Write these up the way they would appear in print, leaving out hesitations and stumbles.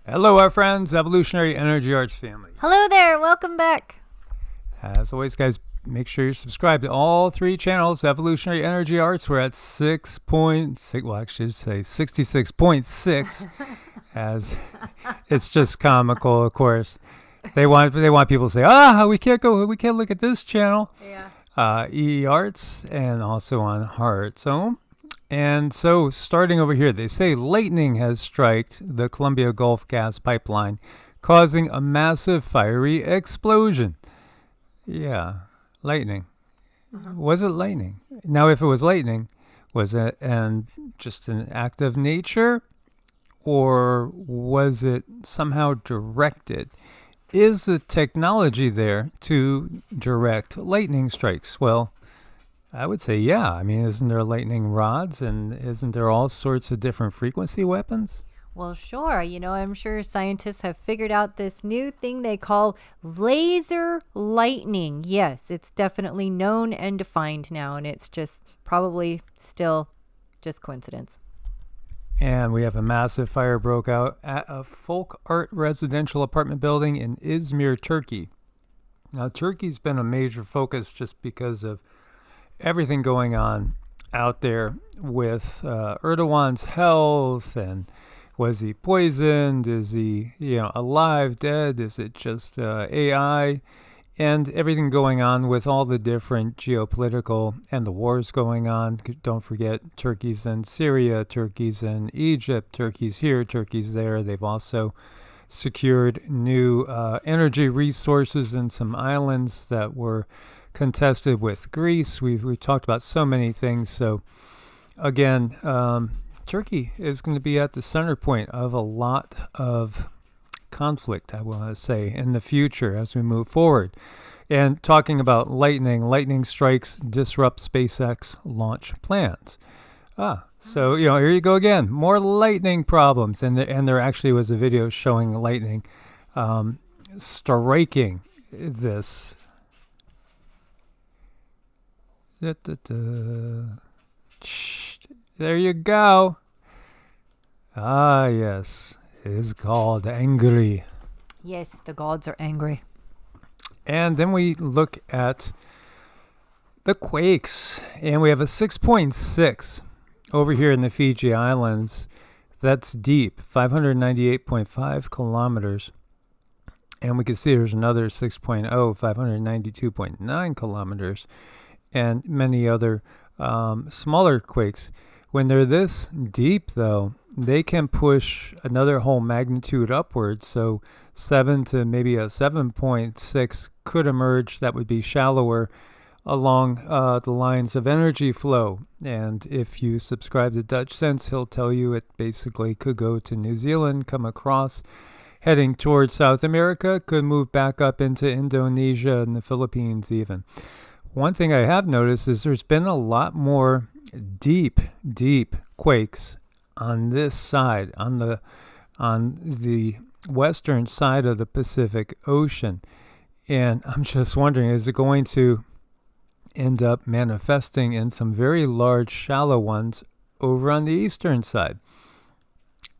Hello, our friends, Evolutionary Energy Arts family. Hello there, welcome back. As always, guys, make sure you're subscribed to all three channels. Evolutionary Energy Arts, we're at 6.6, well, I should say 66.6, as it's just comical, of course. They want people to say, we can't look at this channel. Yeah. EEARTS, and also on Heartsome. And so, starting over here, they say lightning has struck the Columbia Gulf gas pipeline, causing a massive fiery explosion. Yeah, lightning. Was it lightning? Now, if it was lightning, was it just an act of nature, or was it somehow directed? Is the technology there to direct lightning strikes? Well, I would say yeah. I mean, isn't there lightning rods, and isn't there all sorts of different frequency weapons? Well, sure. I'm sure scientists have figured out this new thing they call laser lightning. Yes, it's definitely known and defined now, and it's just probably still just coincidence. And we have a massive fire broke out at a folk art residential apartment building in Izmir, Turkey. Now, Turkey's been a major focus just because of everything going on out there with Erdogan's health, and was he poisoned? Is he, alive, dead? Is it just AI? And everything going on with all the different geopolitical and the wars going on. Don't forget, Turkey's in Syria, Turkey's in Egypt, Turkey's here, Turkey's there. They've also secured new energy resources in some islands that were contested with Greece. We've talked about so many things. So again, Turkey is going to be at the center point of a lot of conflict, I want to say, in the future as we move forward. And talking about lightning strikes disrupt SpaceX launch plans. So here you go again, more lightning problems. And there actually was a video showing lightning striking this. There you go. Yes. It is called angry. Yes, the gods are angry. And then we look at the quakes. And we have a 6.6 over here in the Fiji Islands. That's deep, 598.5 kilometers. And we can see there's another 6.0, 592.9 kilometers. And many other smaller quakes. When they're this deep, though, they can push another whole magnitude upwards. So 7 to maybe a 7.6 could emerge. That would be shallower along the lines of energy flow. And if you subscribe to Dutch Sense, he'll tell you it basically could go to New Zealand, come across, heading towards South America, could move back up into Indonesia and the Philippines even. One thing I have noticed is there's been a lot more deep quakes on this side, on the western side of the Pacific Ocean. And I'm just wondering, is it going to end up manifesting in some very large, shallow ones over on the eastern side?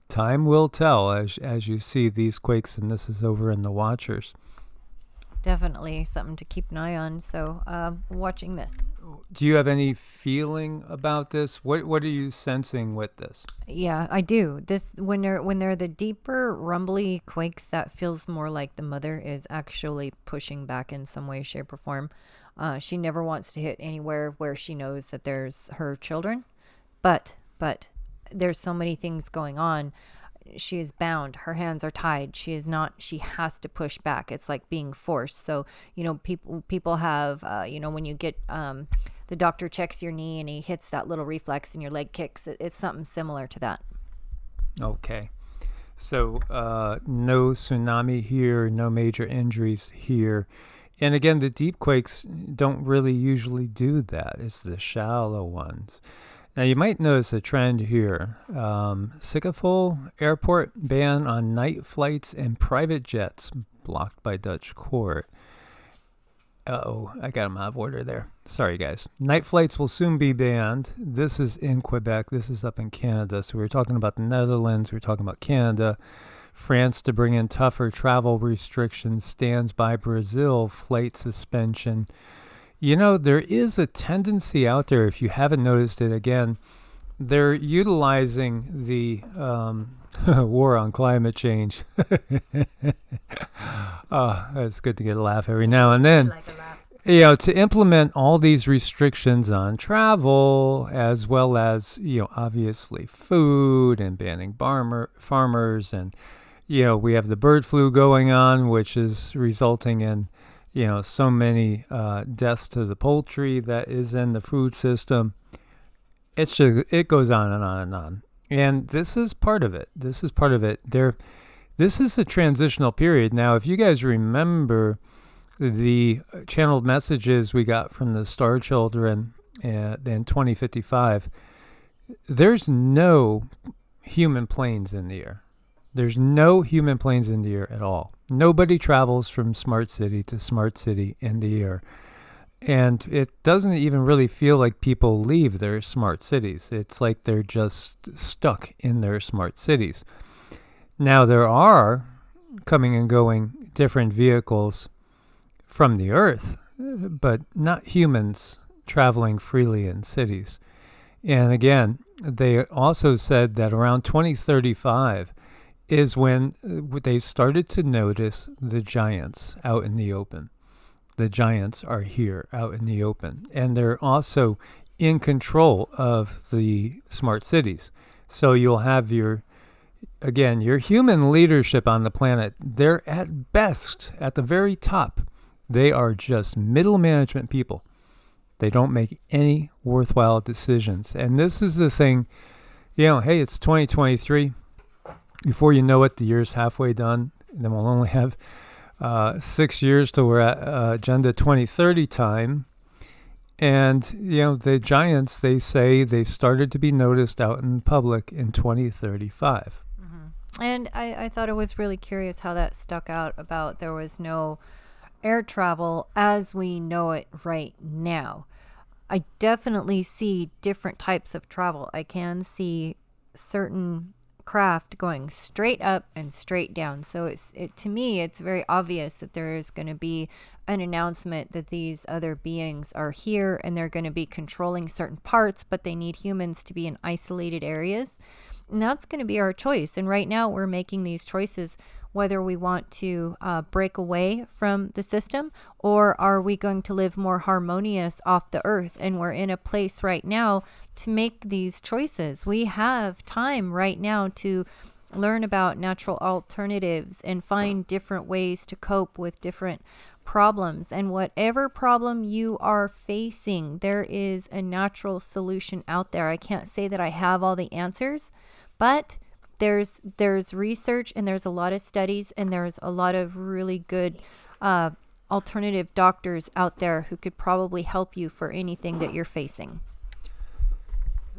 Time will tell as you see these quakes, and this is over in the Watchers. Definitely something to keep an eye on. So watching this. Do you have any feeling about this? What are you sensing with this? Yeah, I do. This when they're the deeper rumbly quakes, that feels more like the mother is actually pushing back in some way, shape, or form. She never wants to hit anywhere where she knows that there's her children. But there's so many things going on. She is bound. Her hands are tied. She has to push back. It's like being forced. So, people have, when you get, the doctor checks your knee and he hits that little reflex and your leg kicks. It's something similar to that. Okay. So, no tsunami here, no major injuries here. And again, the deep quakes don't really usually do that. It's the shallow ones. Now, you might notice a trend here. Schiphol Airport ban on night flights and private jets blocked by Dutch court. I got them out of order there. Sorry, guys. Night flights will soon be banned. This is in Quebec. This is up in Canada. So we're talking about the Netherlands. We're talking about Canada. France to bring in tougher travel restrictions, stands by Brazil, flight suspension. There is a tendency out there, if you haven't noticed it again, they're utilizing the war on climate change. Oh, it's good to get a laugh every now and then. Like a laugh. To implement all these restrictions on travel, as well as, obviously food and banning farmers. And, we have the bird flu going on, which is resulting in, so many deaths to the poultry that is in the food system. It goes on and on and on. And this is part of it. This is a transitional period. Now, if you guys remember the channeled messages we got from the Star Children in 2055, there's no human planes in the air. There's no human planes in the air at all. Nobody travels from smart city to smart city in the air. And it doesn't even really feel like people leave their smart cities. It's like they're just stuck in their smart cities. Now, there are coming and going different vehicles from the Earth, but not humans traveling freely in cities. And again, they also said that around 2035 is when they started to notice the giants out in the open. The giants are here out in the open, and they're also in control of the smart cities. So you'll have your human leadership on the planet. They're at best at the very top. They are just middle management people. They don't make any worthwhile decisions. And this is the thing, hey, it's 2023. Before you know it, the year's halfway done. And then we'll only have 6 years till we're at Agenda 2030 time. And, the giants, they say they started to be noticed out in public in 2035. Mm-hmm. And I thought it was really curious how that stuck out about there was no air travel as we know it right now. I definitely see different types of travel. I can see certain craft going straight up and straight down. So to me, it's very obvious that there is going to be an announcement that these other beings are here and they're going to be controlling certain parts, but they need humans to be in isolated areas. And that's going to be our choice. And right now we're making these choices whether we want to break away from the system or are we going to live more harmonious off the earth. And we're in a place right now to make these choices. We have time right now to learn about natural alternatives and find different ways to cope with different problems. And whatever problem you are facing, there is a natural solution out there. I can't say that I have all the answers, but there's research and there's a lot of studies and there's a lot of really good alternative doctors out there who could probably help you for anything that you're facing.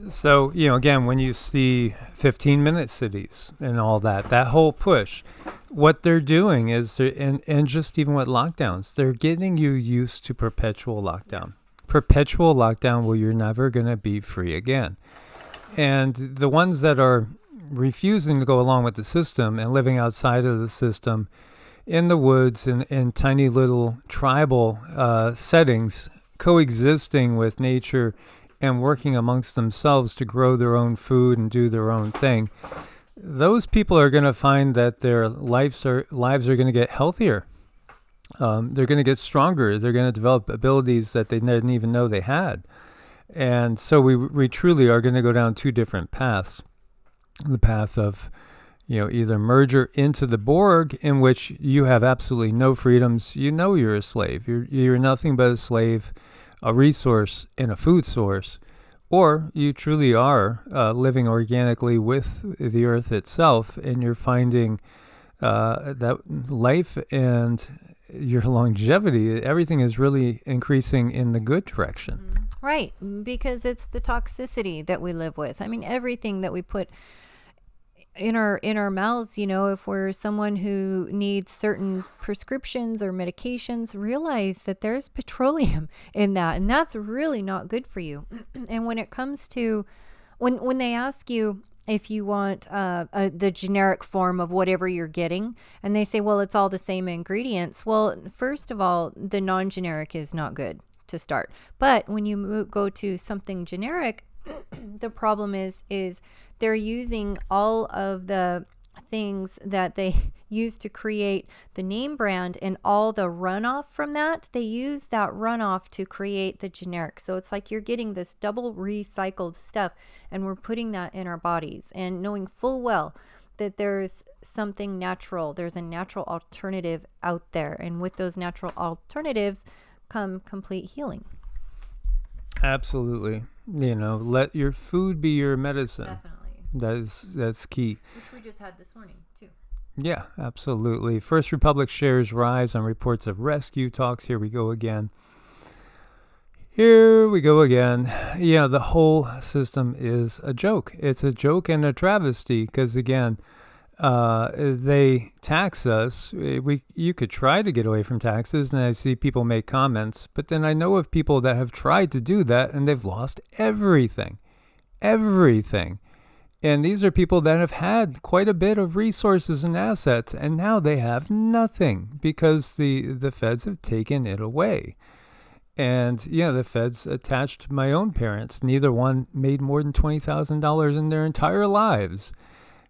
So, again, when you see 15-minute cities and all that whole push, what they're doing is, and just even with lockdowns, they're getting you used to perpetual lockdown. Perpetual lockdown where you're never going to be free again. And the ones that are refusing to go along with the system and living outside of the system in the woods in tiny little tribal settings, coexisting with nature and working amongst themselves to grow their own food and do their own thing, those people are going to find that their lives are going to get healthier. They're going to get stronger. They're going to develop abilities that they didn't even know they had. And so we truly are going to go down two different paths. The path of, either merger into the Borg, in which you have absolutely no freedoms. You're a slave. You're nothing but a slave, a resource, and a food source. Or you truly are living organically with the earth itself, and you're finding that life and your longevity, everything is really increasing in the good direction. Right, because it's the toxicity that we live with. I mean, everything that we put in our mouths, if we're someone who needs certain prescriptions or medications, realize that there's petroleum in that, and that's really not good for you. And when it comes to when they ask you, if you want the generic form of whatever you're getting, and they say, well, it's all the same ingredients. Well, first of all, the non-generic is not good to start. But when you go to something generic, the problem is they're using all of the things that they use to create the name brand, and all the runoff from that, they use that runoff to create the generic. So it's like you're getting this double recycled stuff, and we're putting that in our bodies, and knowing full well that there's something natural, there's a natural alternative out there, and with those natural alternatives come complete healing. Absolutely. Let your food be your medicine. Definitely. That's key. Which we just had this morning too. Yeah, absolutely. First Republic shares rise on reports of rescue talks. Here we go again. Yeah, the whole system is a joke. It's a joke and a travesty because, again, they tax us. You could try to get away from taxes, and I see people make comments, but then I know of people that have tried to do that, and they've lost everything. And these are people that have had quite a bit of resources and assets, and now they have nothing because the feds have taken it away. And yeah, the feds attached my own parents. Neither one made more than $20,000 in their entire lives.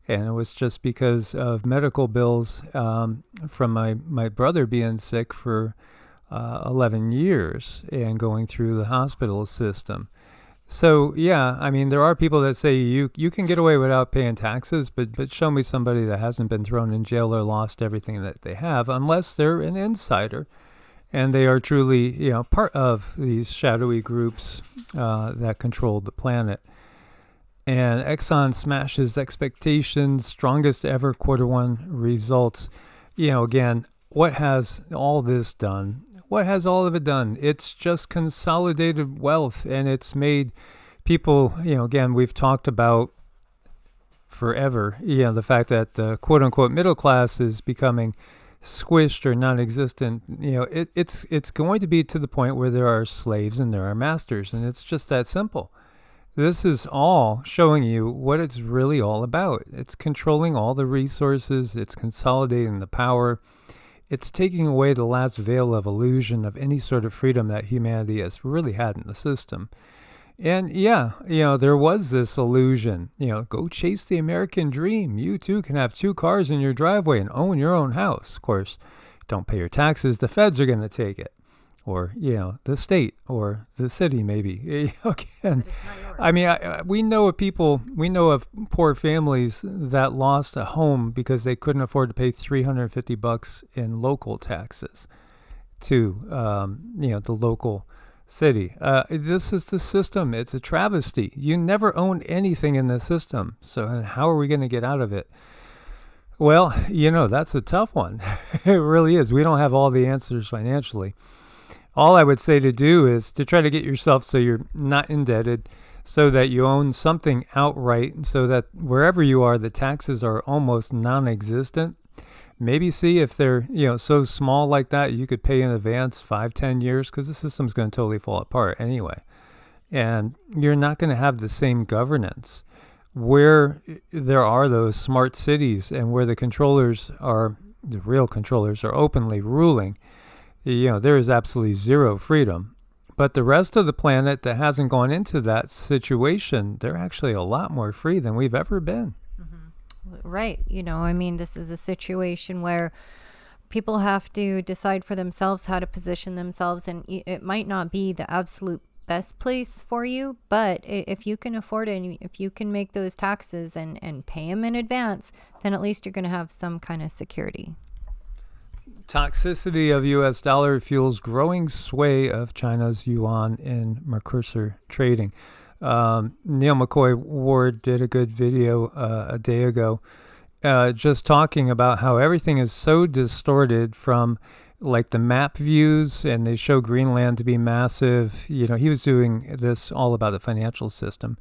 And it was just because of medical bills from my brother being sick for 11 years and going through the hospital system. So, yeah, I mean, there are people that say you can get away without paying taxes, but show me somebody that hasn't been thrown in jail or lost everything that they have, unless they're an insider and they are truly, part of these shadowy groups that control the planet. And Exxon smashes expectations, strongest ever Q1 results. Again, what has all this done? What has all of it done? It's just consolidated wealth, and it's made people, again, we've talked about forever, the fact that the quote-unquote middle class is becoming squished or non-existent. It's going to be to the point where there are slaves and there are masters, and it's just that simple. This is all showing you what it's really all about. It's controlling all the resources. It's consolidating the power. It's taking away the last veil of illusion of any sort of freedom that humanity has really had in the system. And yeah, there was this illusion, go chase the American dream. You too can have 2 cars in your driveway and own your own house. Of course, don't pay your taxes. The feds are going to take it. Or, the state or the city, maybe. Again, I mean, we know of poor families that lost a home because they couldn't afford to pay $350 in local taxes to, the local city. This is the system. It's a travesty. You never own anything in the system. So how are we going to get out of it? Well, that's a tough one. It really is. We don't have all the answers financially. All I would say to do is to try to get yourself so you're not indebted, so that you own something outright, so that wherever you are, the taxes are almost non-existent. Maybe see if they're, so small like that, you could pay in advance 5-10 years, because the system's going to totally fall apart anyway. And you're not going to have the same governance. Where there are those smart cities and where the real controllers are openly ruling, there is absolutely zero freedom. But the rest of the planet that hasn't gone into that situation, they're actually a lot more free than we've ever been. Mm-hmm. Right. This is a situation where people have to decide for themselves how to position themselves, and it might not be the absolute best place for you, but if you can afford it, and if you can make those taxes and pay them in advance, then at least you're going to have some kind of security. Toxicity of U.S. dollar fuels growing sway of China's yuan in Mercosur trading. Neil McCoy Ward did a good video a day ago just talking about how everything is so distorted from like the map views, and they show Greenland to be massive. He was doing this all about the financial system.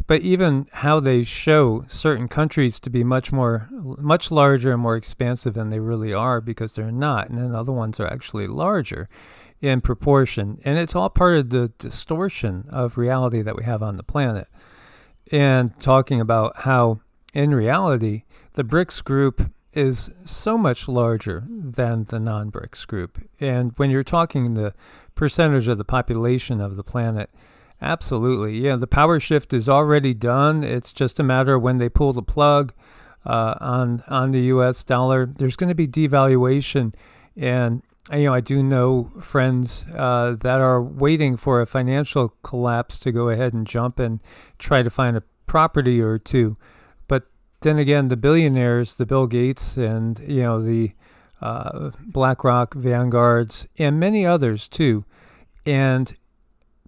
But even how they show certain countries to be much larger and more expansive than they really are, because they're not. And then other ones are actually larger in proportion. And it's all part of the distortion of reality that we have on the planet. and talking about how, in reality, the BRICS group is so much larger than the non-BRICS group. And when you're talking the percentage of the population of the planet, absolutely. Yeah, the power shift is already done. It's just a matter of when they pull the plug on the U.S. dollar. There's going to be devaluation, and I do know friends that are waiting for a financial collapse to go ahead and jump and try to find a property or two. But then again, the billionaires, the Bill Gates and the BlackRock, Vanguards, and many others too, and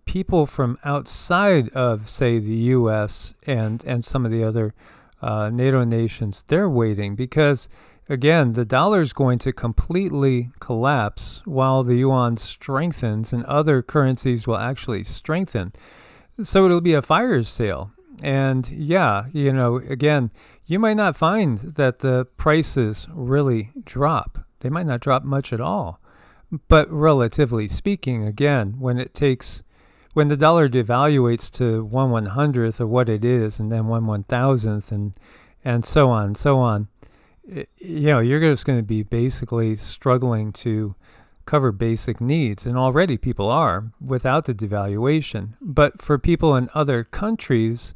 people from outside of, say, the U.S. and some of the other NATO nations, they're waiting because, again, the dollar is going to completely collapse while the yuan strengthens and other currencies will actually strengthen. So it'll be a fire sale. And yeah, again, you might not find that the prices really drop. They might not drop much at all. But relatively speaking, again, when the dollar devaluates to 1/100th of what it is, and then 1/1000th, and so on, you're just going to be basically struggling to cover basic needs, and already people are without the devaluation. But for people in other countries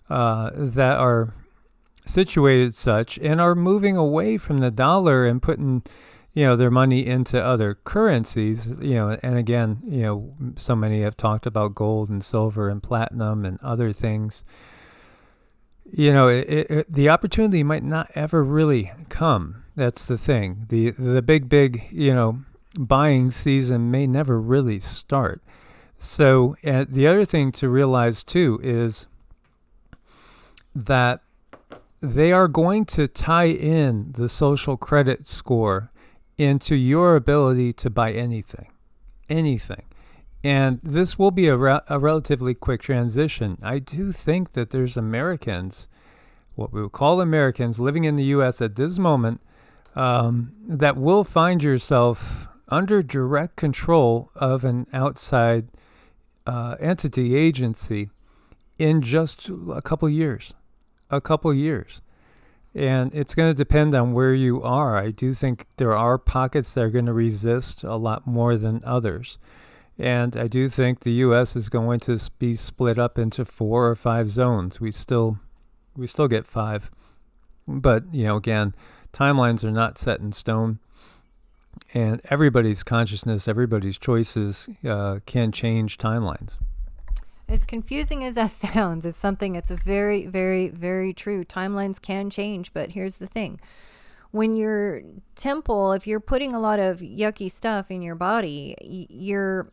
that are situated such and are moving away from the dollar and putting their money into other currencies, and again, so many have talked about gold and silver and platinum and other things. The opportunity might not ever really come. That's the thing. The big, buying season may never really start. So the other thing to realize too is that they are going to tie in the social credit score into your ability to buy anything. And this will be a relatively quick transition. I do think that there's Americans, what we would call Americans, living in the U.S. at this moment, that will find yourself under direct control of an outside entity, agency, in just a couple years. And it's going to depend on where you are. I do think there are pockets that are going to resist a lot more than others. And I do think the U.S. is going to be split up into 4 or 5 zones. We still get 5. But, again, timelines are not set in stone. And everybody's consciousness, everybody's choices can change timelines. As confusing as that sounds, it's something that's very, very, very true. Timelines can change, but here's the thing. When your temple, if you're putting a lot of yucky stuff in your body, your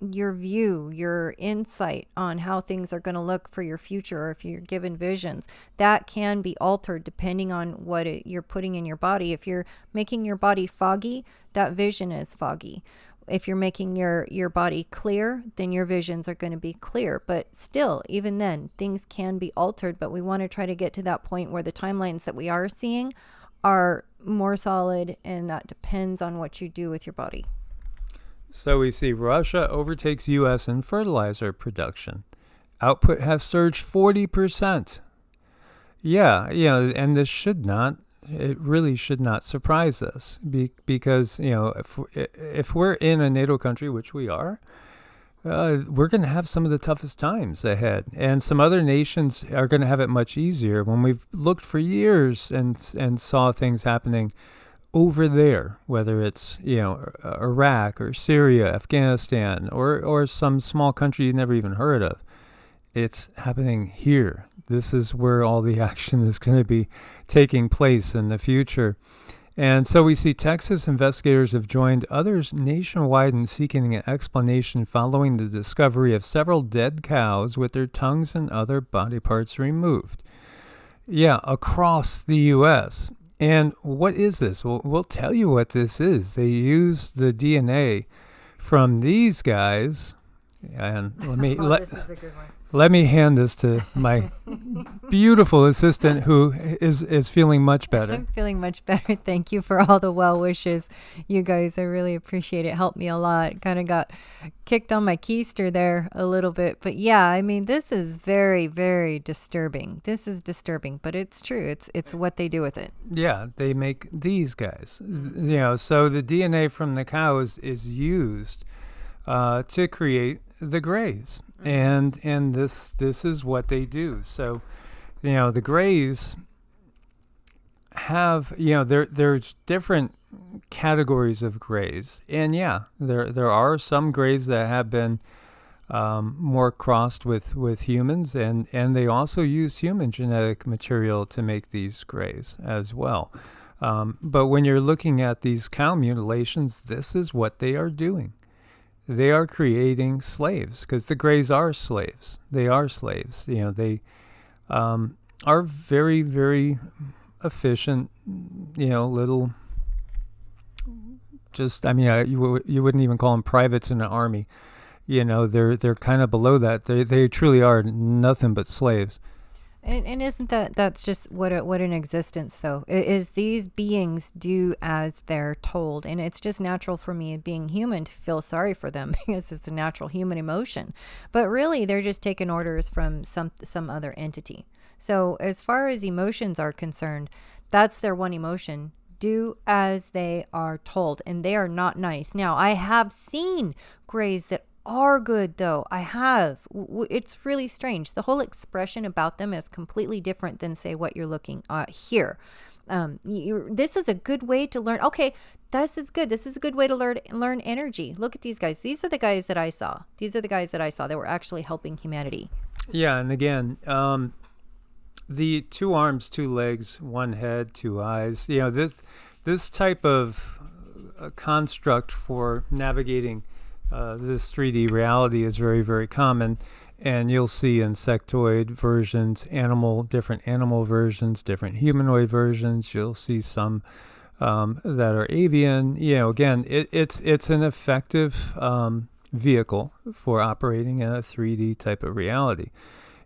view, your insight on how things are going to look for your future, or if you're given visions, that can be altered depending on what you're putting in your body. If you're making your body foggy, that vision is foggy. If you're making your body clear, then your visions are going to be clear. But still, even then, things can be altered. But we want to try to get to that point where the timelines that we are seeing are more solid, and that depends on what you do with your body. So we see Russia overtakes U.S. in fertilizer production. Output has surged 40%. Yeah, and this it really should not surprise us because, if we're in a NATO country, which we are, we're going to have some of the toughest times ahead. And some other nations are going to have it much easier. When we've looked for years and saw things happening over there, whether it's, Iraq or Syria, Afghanistan, or some small country you never even heard of, it's happening here. This is where all the action is going to be taking place in the future. And so we see Texas investigators have joined others nationwide in seeking an explanation following the discovery of several dead cows with their tongues and other body parts removed. Yeah, across the U.S. And what is this? Well, we'll tell you what this is. They use the DNA from these guys, And This is a good one. let me hand this to my beautiful assistant, who is feeling much better. I'm feeling much better. Thank you for all the well wishes, you guys. I really appreciate it. Helped me a lot. Kind of got kicked on my keister there a little bit. But yeah, I mean, this is very, very disturbing. This is disturbing, but it's true. It's what they do with it. Yeah, they make these guys. So the DNA from the cows is used to create the grays, and this is what they do. So, the grays have, there's different categories of grays, and there are some grays that have been more crossed with humans, and they also use human genetic material to make these grays as well. But when you're looking at these cow mutilations, this is what they are doing. They are creating slaves, because the grays are slaves. They are slaves. They are very, very efficient, little, you wouldn't even call them privates in an army. They're kind of below that. They truly are nothing but slaves. And isn't that's just what an existence, though, is these beings do as they're told. And it's just natural for me, being human, to feel sorry for them because it's a natural human emotion. But really, they're just taking orders from some other entity. So as far as emotions are concerned, that's their one emotion. Do as they are told. And they are not nice. Now, I have seen grays that are good, though. I have. It's really strange. The whole expression about them is completely different than, say, what you're looking at here. This is a good way to learn. Okay, this is good. This is a good way to learn energy. Look at these guys. These are the guys that I saw. That were actually helping humanity. Yeah, and again, the 2 arms, 2 legs, 1 head, 2 eyes. This type of construct for navigating this 3D reality is very, very common, and you'll see insectoid versions, different animal versions, different humanoid versions. You'll see some that are avian. Again, it's an effective vehicle for operating in a 3D type of reality.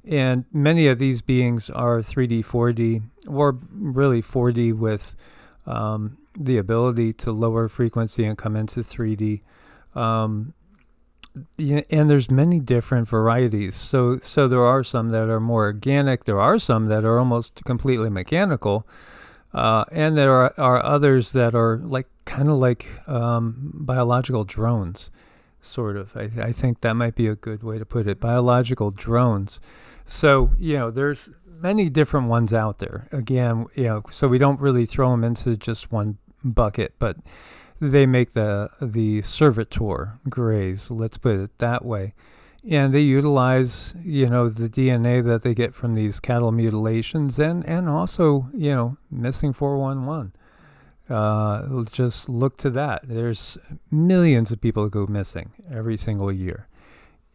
And many of these beings are 3D, 4D, or really 4D with the ability to lower frequency and come into 3D. And there's many different varieties. So there are some that are more organic. There are some that are almost completely mechanical. And there are others that are kind of like biological drones, sort of. I think that might be a good way to put it. Biological drones. So, there's many different ones out there. Again, so we don't really throw them into just one bucket, but they make the servitor grays, let's put it that way. And they utilize, the DNA that they get from these cattle mutilations and also, missing 411. Just look to that. There's millions of people who go missing every single year.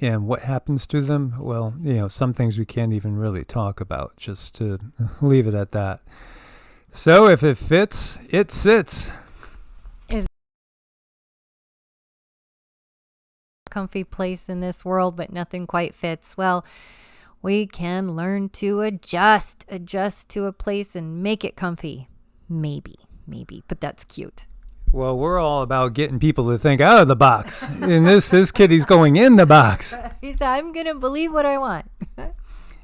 And what happens to them? Well, some things we can't even really talk about, just to leave it at that. So if it fits, it sits. Comfy place in this world, but nothing quite fits. Well, we can learn to adjust to a place and make it comfy. Maybe, but that's cute. Well, we're all about getting people to think out of the box. And this kiddie's going in the box. He said, I'm going to believe what I want.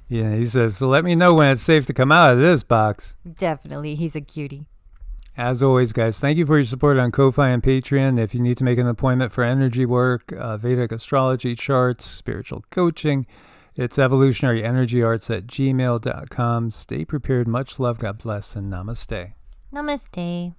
Yeah, he says, so let me know when it's safe to come out of this box. Definitely. He's a cutie. As always, guys, thank you for your support on Ko-Fi and Patreon. If you need to make an appointment for energy work, Vedic astrology charts, spiritual coaching, it's evolutionaryenergyarts@gmail.com. Stay prepared. Much love. God bless and namaste. Namaste.